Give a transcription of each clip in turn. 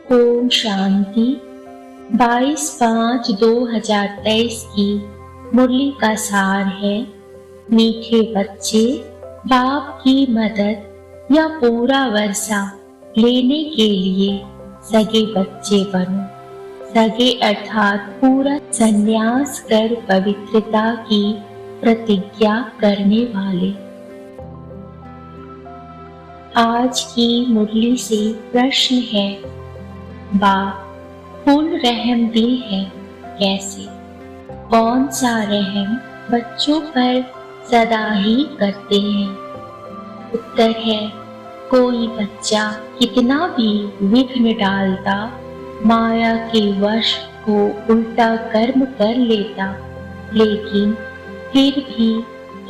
ओम शांति। 22/5/2023 की मुरली का सार है। मीठे बच्चे, बाप की मदद या पूरा वर्षा लेने के लिए सगे बच्चे बनो। सगे अर्थात पूरा संन्यास कर पवित्रता की प्रतिज्ञा करने वाले। आज की मुरली से प्रश्न है, बाप फुल रहम दिल है कैसे? कौन सा रहम बच्चों पर सदा ही करते हैं? उत्तर है, कोई बच्चा कितना भी विघ्न डालता, माया के वश को उल्टा कर्म कर लेता, लेकिन फिर भी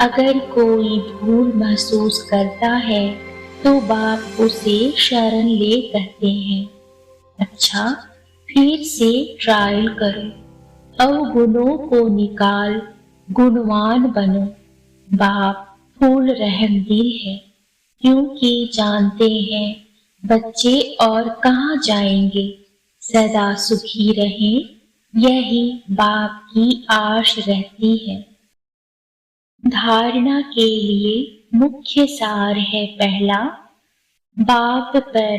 अगर कोई भूल महसूस करता है तो बाप उसे शरण ले कहते हैं, अच्छा फिर से ट्रायल करो, अवगुणों को निकाल गुणवान बनो। बाप फूल रहम दिल है, क्योंकि जानते हैं बच्चे और कहाँ जाएंगे। सदा सुखी रहें, यही बाप की आश रहती है। धारणा के लिए मुख्य सार है पहला, बाप पर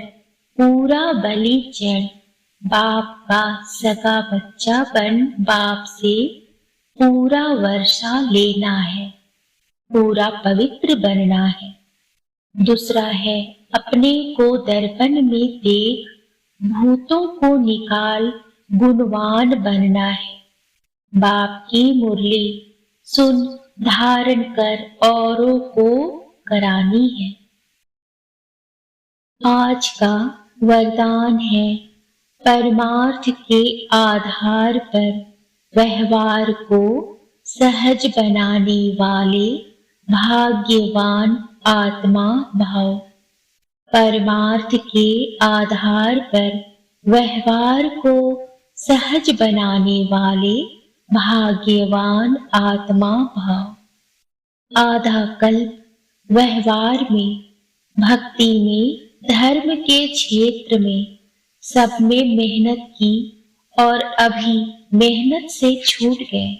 पूरा बलि चढ़, बाप का सगा बच्चा बन बाप से पूरा वर्षा लेना है, पूरा पवित्र बनना है। दूसरा है, अपने को दर्पण में देख भूतों को निकाल गुणवान बनना है। बाप की मुरली सुन धारण कर औरों को करानी है। आज का वरदान है, परमार्थ के आधार पर व्यवहार को सहज बनाने वाले भाग्यवान आत्मा भाव। परमार्थ के आधार पर व्यवहार को सहज बनाने वाले भाग्यवान आत्मा भाव। आधा कल्प व्यवहार में, भक्ति में, धर्म के क्षेत्र में सब में मेहनत की और अभी मेहनत से छूट गए।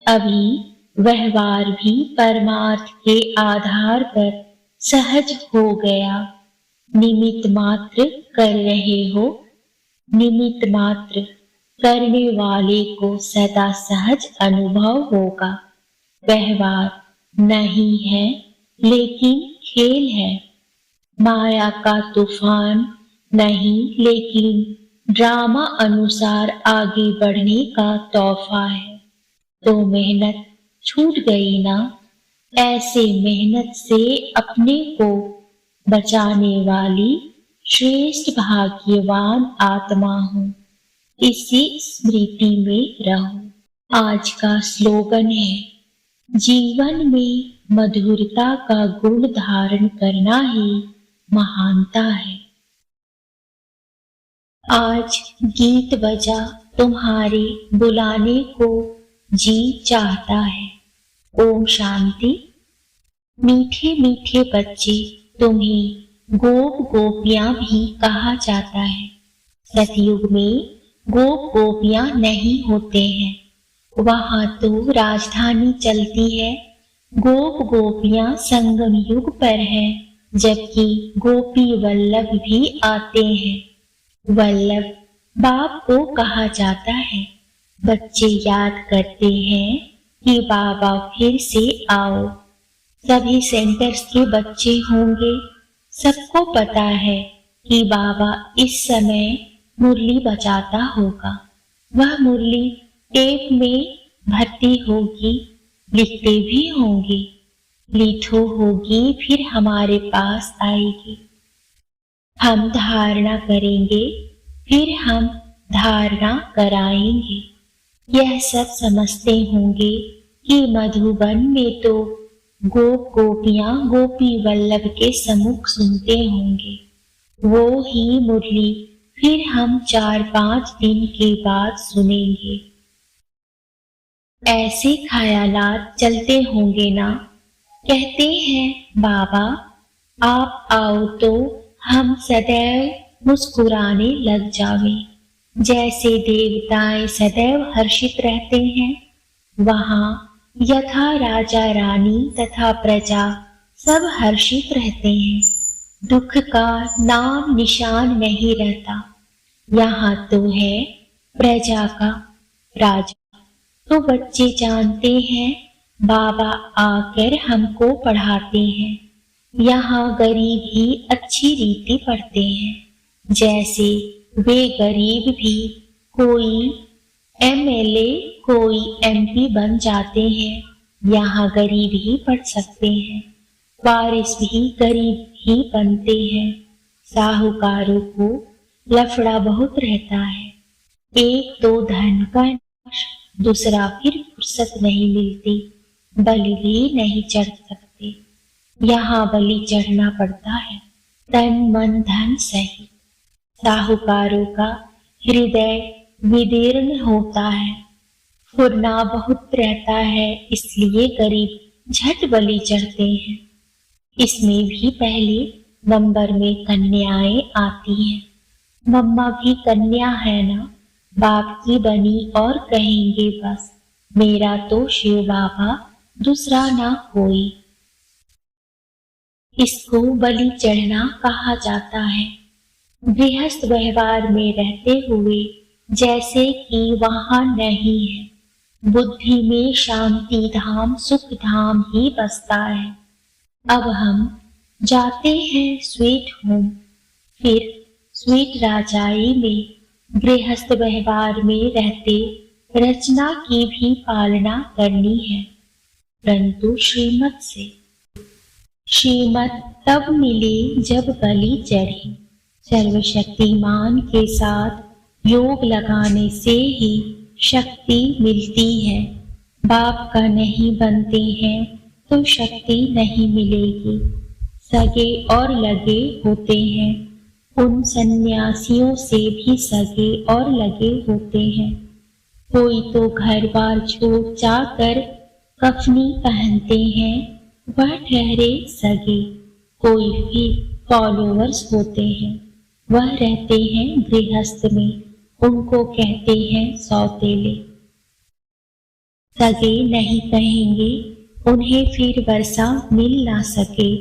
अभी व्यवहार भी परमार्थ के आधार पर सहज हो गया। निमित्त मात्र कर रहे हो। निमित्त मात्र करने वाले को सदा सहज अनुभव होगा। व्यवहार नहीं है लेकिन खेल है। माया का तूफान नहीं लेकिन ड्रामा अनुसार आगे बढ़ने का तोहफा है। तो मेहनत छूट गई ना? ऐसे मेहनत से अपने को बचाने वाली श्रेष्ठ भाग्यवान आत्मा हूँ। इसी स्मृति में रहो। आज का स्लोगन है, जीवन में मधुरता का गुण धारण करना ही महानता है। आज गीत बजा तुम्हारे बुलाने को जी चाहता है। ओम शांति। मीठे मीठे बच्चे, तुम्हें गोप गोपियां भी कहा जाता है। सतयुग में गोप गोपियां नहीं होते हैं, वहां तो राजधानी चलती है। गोप गोपियां संगम युग पर है, जबकि गोपी वल्लभ भी आते हैं। वल्लभ बाप को कहा जाता है। बच्चे याद करते हैं कि बाबा फिर से आओ। सभी सेंटर्स के बच्चे होंगे। सबको पता है कि बाबा इस समय मुरली बजाता होगा। वह मुरली टेप में भरती होगी, लिखते भी होंगे। लिखो होगी फिर हमारे पास आएगी। हम धारणा करेंगे, फिर हम धारणा कराएंगे। यह सब समझते होंगे कि मधुबन में तो गोप गोपियां गोपी वल्लभ के सम्मुख सुनते होंगे। वो ही मुरली फिर हम 4-5 दिन के बाद सुनेंगे। ऐसे ख्यालात चलते होंगे ना? कहते हैं बाबा आप आओ तो हम सदैव मुस्कुराने लग जावे। जैसे देवताएं सदैव हर्षित रहते हैं, वहां यथा राजा रानी तथा प्रजा सब हर्षित रहते हैं। दुख का नाम निशान नहीं रहता। यहाँ तो है प्रजा का राजा। तो बच्चे जानते हैं बाबा आकर हमको पढ़ाते हैं। यहाँ गरीब ही अच्छी रीति पढ़ते हैं। जैसे वे गरीब भी कोई एमएलए कोई एमपी बन जाते हैं, यहाँ गरीब ही पढ़ सकते हैं। वारिस भी गरीब ही बनते हैं। साहूकारों को लफड़ा बहुत रहता है। एक तो धन का नाश, दूसरा फिर फुर्सत नहीं मिलती। बलि भी नहीं चढ़ सकते। यहाँ बलि चढ़ना पड़ता है, तन मन धन सही। साहूकारों का हृदय विदीर्ण होता है, फुरना बहुत रहता है, इसलिए गरीब झट बलि चढ़ते हैं। इसमें भी पहले नंबर में कन्याएं आती हैं। मम्मा भी कन्या है ना, बाप की बनी और कहेंगे बस मेरा तो शिव बाबा, दूसरा ना कोई। इसको बलि चढ़ना कहा जाता है। गृहस्थ व्यवहार में रहते हुए जैसे कि वहां नहीं है। बुद्धि में शांति धाम सुख धाम ही बसता है। अब हम जाते हैं स्वीट होम। फिर स्वीट राजाई में गृहस्थ व्यवहार में रहते रचना की भी पालना करनी है, परंतु श्रीमत से। श्रीमत तब मिले जब बलि चढ़े। सर्वशक्तिमान के साथ योग लगाने से ही शक्ति मिलती है। बाप का नहीं बनते हैं तो शक्ति नहीं मिलेगी। सगे और लगे होते हैं, उन सन्यासियों से भी सगे और लगे होते हैं। कोई तो घर बार छोड़ जाकर कफनी पहनते हैं, वह ठहरे सगे। कोई फिर फॉलोअर्स होते हैं, वह रहते हैं गृहस्थ में, उनको कहते हैं सौतेले। सगे नहीं कहेंगे, उन्हें फिर वर्षा मिल ना सके,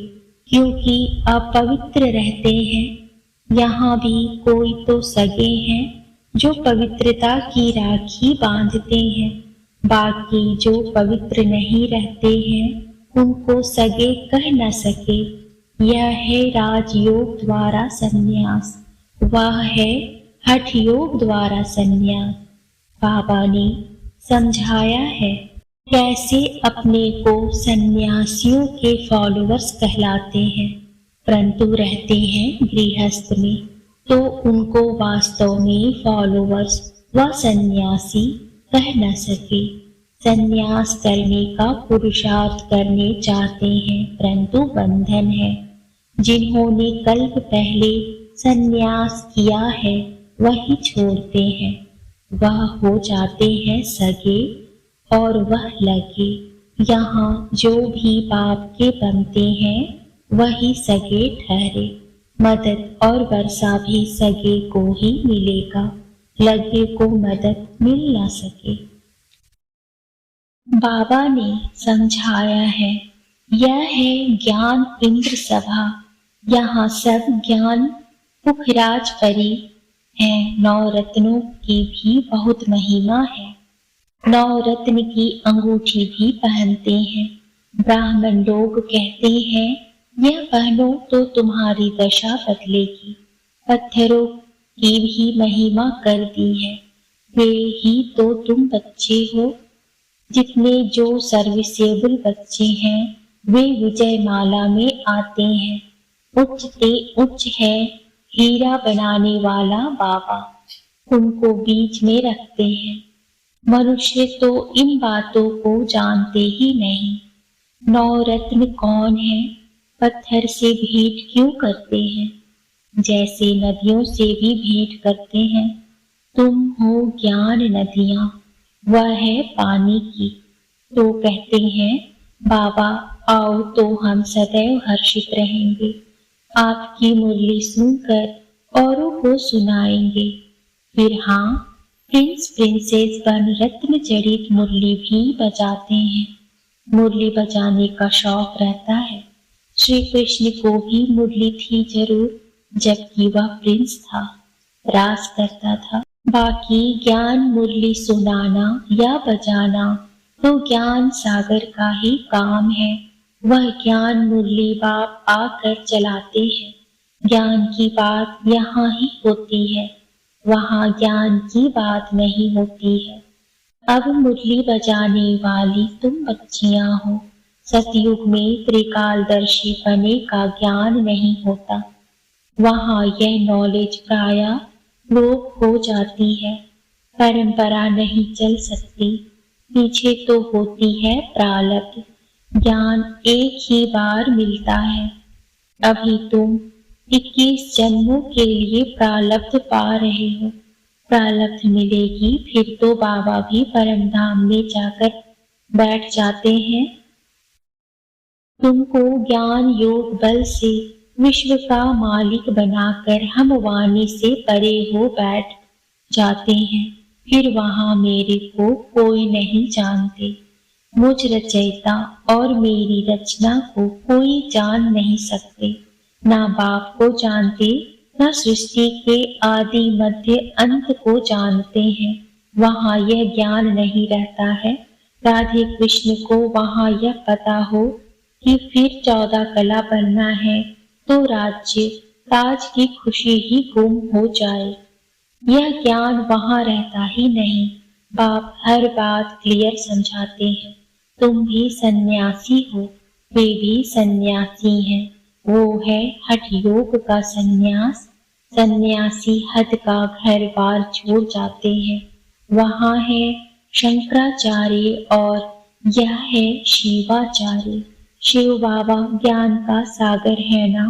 क्योंकि अपवित्र रहते हैं। यहाँ भी कोई तो सगे हैं जो पवित्रता की राखी बांधते हैं, बाकी जो पवित्र नहीं रहते हैं उनको सगे कह न सके। यह है राजयोग द्वारा संन्यास, वह है हठ योग द्वारा संन्यास। बाबा ने समझाया है कैसे अपने को सन्यासियों के फॉलोअर्स कहलाते हैं, परंतु रहते हैं गृहस्थ में तो उनको वास्तव में फॉलोअर्स व सन्यासी कह न सके। सन्यास करने का पुरुषार्थ करने चाहते हैं, परंतु बंधन है। जिन्होंने कल्प पहले सन्यास किया है वही छोड़ते हैं, वह हो जाते हैं सगे और वह लगे। यहाँ जो भी बाप के बनते हैं वही सगे ठहरे। मदद और वर्षा भी सगे को ही मिलेगा, लगे को मदद मिल ना सके। बाबा ने समझाया है, यह है ज्ञान इंद्र सभा। यहाँ सब ज्ञान पुखराज परी है। 9 रत्नों की भी बहुत महिमा है। 9 रत्न की अंगूठी भी पहनते हैं। ब्राह्मण लोग कहते हैं यह पहनो तो तुम्हारी दशा बदलेगी। पत्थरों की भी महिमा कर दी है, वे ही तो तुम बच्चे हो। जितने जो सर्विसेबल बच्चे हैं वे विजय माला में आते हैं। उच्च ते उच्च है हीरा बनाने वाला बाबा, उनको बीच में रखते हैं। मनुष्य तो इन बातों को जानते ही नहीं। 9 रत्न कौन है, पत्थर से भेंट क्यों करते हैं, जैसे नदियों से भी भेंट करते हैं। तुम हो ज्ञान नदियां, वह है पानी की। तो कहते हैं बाबा आओ तो हम सदैव हर्षित रहेंगे। आपकी मुरली सुनकर औरों को सुनाएंगे। फिर हाँ, प्रिंस प्रिंसेस बन रत्न जड़ित मुरली भी बजाते हैं। मुरली बजाने का शौक रहता है। श्री कृष्ण को भी मुरली थी जरूर, जबकि वह प्रिंस था, राज करता था। बाकी ज्ञान मुरली सुनाना या बजाना तो ज्ञान सागर का ही काम है। वह ज्ञान मुरली बाप आकर चलाते हैं। ज्ञान की बात यहाँ ही होती है, वहाँ ज्ञान की बात नहीं होती है। अब मुरली बजाने वाली तुम बच्चियां हो। सतयुग में त्रिकालदर्शी बने का ज्ञान नहीं होता, वहाँ यह नॉलेज प्रायः लोप हो जाती है। परंपरा नहीं चल सकती, पीछे तो होती है प्रारब्ध। ज्ञान एक ही बार मिलता है। अभी तुम 21 जन्मों के लिए प्रारब्ध पा रहे हो। प्रारब्ध मिलेगी फिर तो बाबा भी परम धाम में जाकर बैठ जाते हैं। तुमको ज्ञान योग बल से विश्व का मालिक बनाकर हम वाणी से परे हो बैठ जाते हैं। फिर वहां मेरे को कोई नहीं जानते। मुझ रचयिता और मेरी रचना को कोई जान नहीं सकते। ना बाप को जानते, न सृष्टि के आदि मध्य अंत को जानते हैं। वहाँ यह ज्ञान नहीं रहता है। राधे कृष्ण को वहाँ यह पता हो कि फिर 14 कला बनना है तो राज्य ताज की खुशी ही गुम हो जाए। यह ज्ञान वहाँ रहता ही नहीं। बाप हर बात क्लियर समझाते हैं। तुम भी सन्यासी हो, वे भी सन्यासी हैं। वो है हठ योग का सन्यास। सन्यासी हद का घर बार छोड़ जाते हैं। वहाँ है शंकराचार्य और यह है शिवाचार्य। शिव बाबा ज्ञान का सागर है ना,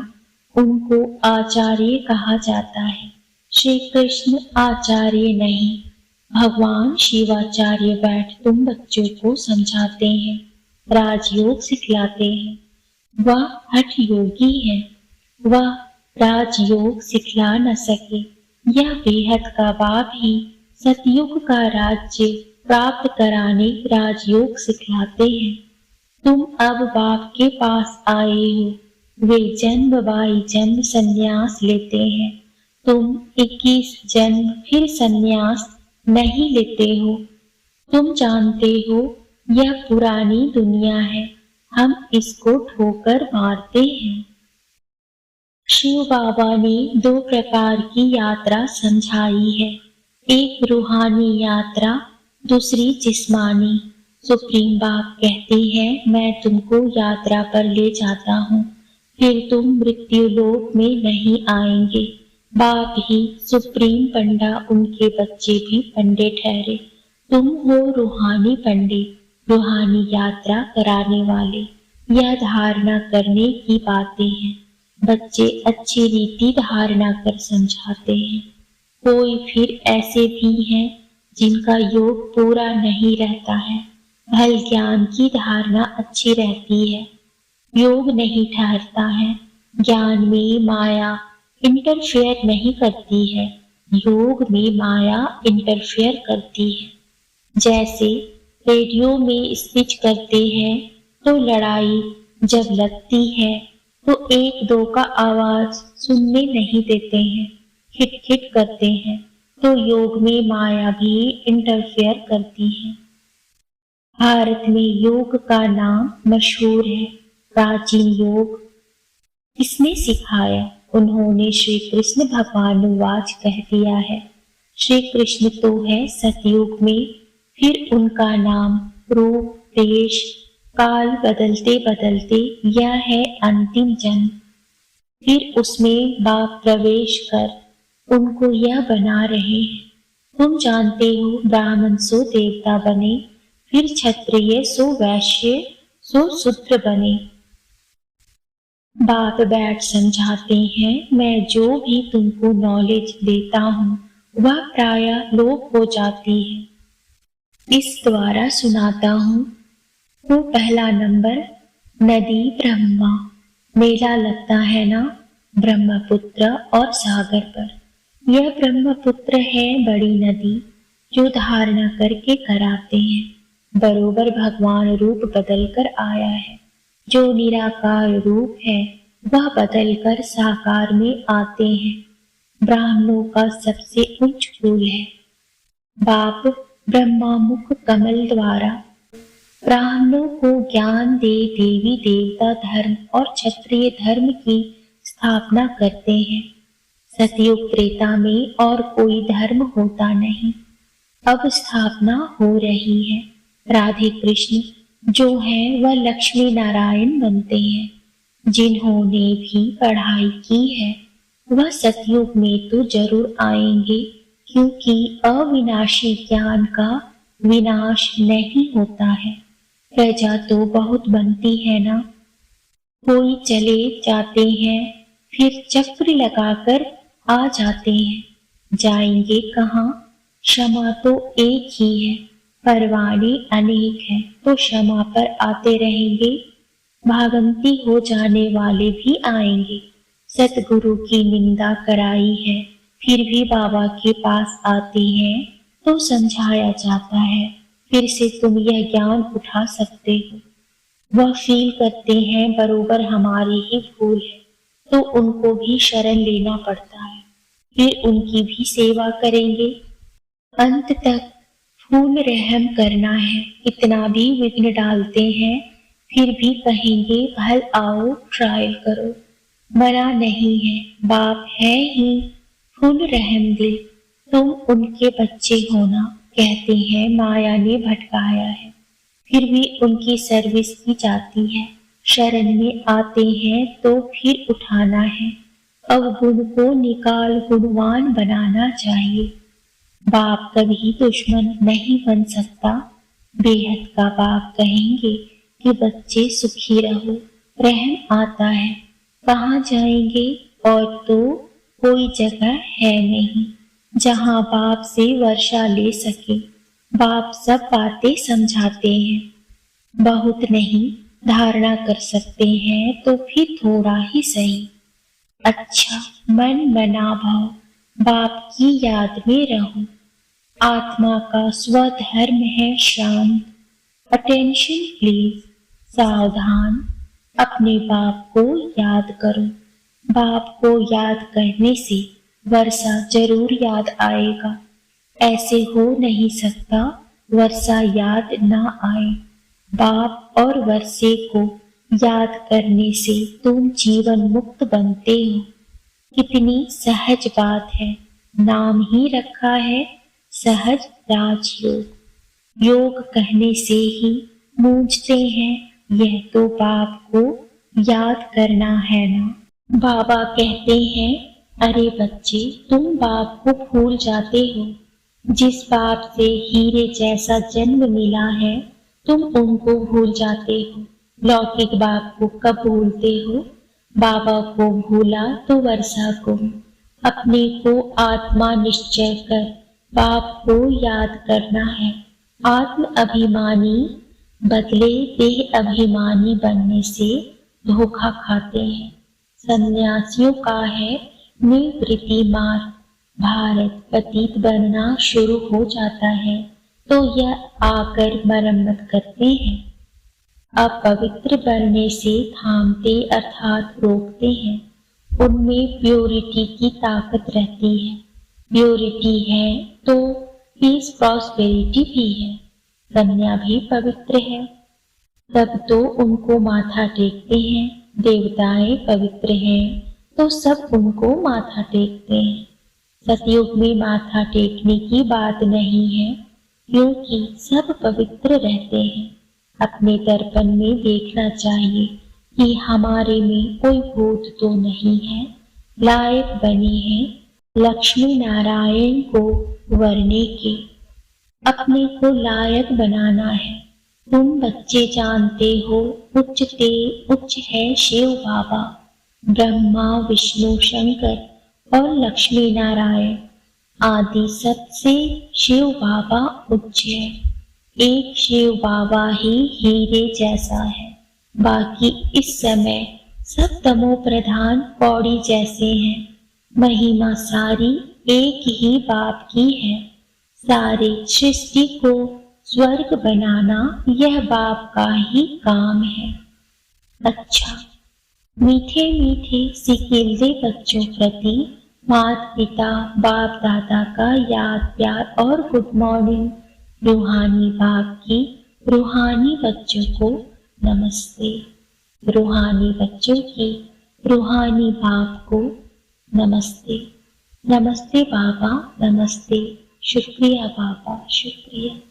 उनको आचार्य कहा जाता है। श्री कृष्ण आचार्य नहीं, भगवान शिवाचार्य बैठ तुम बच्चों को समझाते हैं, राजयोग सिखलाते हैं। वह हठ योगी है, वह राजयोग सिखला न सके। यह बेहद का बाप ही सतयुग का राज्य प्राप्त कराने राजयोग सिखलाते हैं। तुम अब बाप के पास आए हो, वे जन्म बाई जन्म संन्यास लेते हैं। तुम 21 जन्म फिर संन्यास नहीं लेते हो। तुम जानते हो यह पुरानी दुनिया है, हम इसको ठोकर मारते हैं। शिव बाबा ने 2 प्रकार की यात्रा समझाई है, एक रूहानी यात्रा, दूसरी जिस्मानी। सुप्रीम बाप कहते हैं मैं तुमको यात्रा पर ले जाता हूँ, फिर तुम मृत्यु लोक में नहीं आएंगे। बाप ही सुप्रीम पंडा, उनके बच्चे भी पंडे ठहरे। तुम हो रूहानी पंडे, रूहानी यात्रा कराने वाले। यह धारणा करने की बातें हैं। बच्चे अच्छी रीति धारणा कर समझाते हैं। कोई फिर ऐसे भी हैं जिनका योग पूरा नहीं रहता है। भल ज्ञान की धारणा अच्छी रहती है, योग नहीं ठहरता है। ज्ञान में माया इंटरफेयर नहीं करती है, योग में माया इंटरफेयर करती है। जैसे रेडियो में स्विच करते हैं तो लड़ाई जब लगती है तो 1-2 का आवाज सुनने नहीं देते हैं, खिट-खिट करते हैं। तो योग में माया भी इंटरफेयर करती है। भारत में योग का नाम मशहूर है, प्राचीन योग किसने सिखाया? उन्होंने श्री कृष्ण भगवानुवाच कह दिया है। श्री कृष्ण तो है सतयुग में, फिर उनका नाम रूप देश काल बदलते बदलते यह है अंतिम जन्म। फिर उसमें बाप प्रवेश कर उनको यह बना रहे हैं। तुम जानते हो ब्राह्मण सो देवता बने, फिर क्षत्रिय सो वैश्य सो शूद्र बने। बाप बैठ समझाते हैं मैं जो भी तुमको नॉलेज देता हूँ वह प्रायः लोप हो जाती है, इस द्वारा सुनाता हूँ। तो पहला नंबर, नदी ब्रह्मा। मेला लगता है ना, ब्रह्मपुत्र और सागर पर। यह ब्रह्मपुत्र है बड़ी नदी जो धारणा करके कराते हैं। बरोबर भगवान रूप बदलकर आया है। जो निराकार रूप है वह बदलकर साकार में आते हैं। ब्राह्मणों का सबसे उच्च कुल है। बाप ब्रह्मामुख कमल द्वारा ब्राह्मणों को ज्ञान दे देवी देवता धर्म और क्षत्रिय धर्म की स्थापना करते हैं। सतयुग त्रेता में और कोई धर्म होता नहीं, अब स्थापना हो रही है। राधे कृष्ण जो है वह लक्ष्मी नारायण बनते हैं। जिन्होंने भी पढ़ाई की है वह सतयुग में तो जरूर आएंगे, क्योंकि अविनाशी ज्ञान का विनाश नहीं होता है। प्रजा तो बहुत बनती है ना, कोई चले जाते हैं फिर चक्र लगाकर आ जाते हैं। जाएंगे कहाँ? क्षमा तो एक ही है, परवाने अनेक हैं, तो क्षमा पर आते रहेंगे। भागंती हो जाने वाले भी आएंगे। सतगुरु की निंदा कराई है फिर भी बाबा के पास आते हैं तो समझाया जाता है, फिर से तुम यह ज्ञान उठा सकते हो। वह फील करते हैं बरोबर हमारी ही भूल है, तो उनको भी शरण लेना पड़ता है, फिर उनकी भी सेवा करेंगे। अंत तक फूल रहम करना है। इतना भी विघ्न डालते हैं फिर भी कहेंगे भल आओ ट्रायल करो। मना नहीं है, बाप है ही फूल रहम दिल, तुम उनके बच्चे होना। कहते हैं माया ने भटकाया है, फिर भी उनकी सर्विस की जाती है। शरण में आते हैं तो फिर उठाना है। अवगुण को निकाल गुणवान बनाना चाहिए। बाप कभी दुश्मन नहीं बन सकता। बेहद का बाप कहेंगे कि बच्चे सुखी रहो, रहम आता है। कहाँ जाएंगे? और तो कोई जगह है नहीं जहाँ बाप से वर्षा ले सके। बाप सब बातें समझाते हैं, बहुत नहीं धारणा कर सकते हैं तो फिर थोड़ा ही सही। अच्छा मन मना भाव, बाप की याद में रहो। आत्मा का स्वधर्म है शांत। अटेंशन प्लीज, सावधान, अपने बाप को याद करो। बाप को याद करने से वर्षा जरूर याद आएगा। ऐसे हो नहीं सकता वर्षा याद ना आए। बाप और वर्षे को याद करने से तुम जीवन मुक्त बनते हो। कितनी सहज बात है, नाम ही रखा है सहज राजयोग। योग कहने से ही मूझते हैं, यह तो बाप को याद करना है ना। बाबा कहते हैं अरे बच्चे तुम बाप को भूल जाते हो। जिस बाप से हीरे जैसा जन्म मिला है तुम उनको भूल जाते हो। लौकिक बाप को कब भूलते हो? बाबा को भूला तो वर्षा को। अपने को आत्मा निश्चय कर बाप को याद करना है। आत्म अभिमानी बदले देह अभिमानी बनने से धोखा खाते हैं। सन्यासियों का है निवृत्ति मार्ग। भारत पतित बनना शुरू हो जाता है तो यह आकर मरम्मत करते हैं। अपवित्र बनने से थामते अर्थात रोकते हैं। उनमें प्योरिटी की ताकत रहती है। प्योरिटी है तो पीस प्रॉस्पेरिटी भी है। कन्या भी पवित्र है, तब तो उनको माथा टेकते हैं। देवताएं पवित्र हैं तो सब उनको माथा टेकते हैं। सतयुग में माथा टेकने की बात नहीं है, क्योंकि सब पवित्र रहते हैं। अपने दर्पण में देखना चाहिए कि हमारे में कोई भूत तो नहीं है। लायक बने हैं लक्ष्मी नारायण को वरने के। अपने को लायक बनाना है। तुम बच्चे जानते हो उच्चते उच्च है शिव बाबा, ब्रह्मा विष्णु शंकर और लक्ष्मी नारायण आदि सबसे शिव बाबा उच्च है। एक शिव बाबा ही हीरे जैसा है, बाकी इस समय सब तमो प्रधान पौड़ी जैसे हैं, महिमा सारी एक ही बाप की है। सारी सृष्टि को स्वर्ग बनाना यह बाप का ही काम है। अच्छा, मीठे मीठे सिकीलदे बच्चों प्रति माता पिता बाप दादा का याद प्यार और गुड मॉर्निंग। रूहानी बाप की रूहानी बच्चों को नमस्ते। रूहानी बच्चों की रूहानी बाप को नमस्ते। नमस्ते बाबा, नमस्ते। शुक्रिया बाबा, शुक्रिया।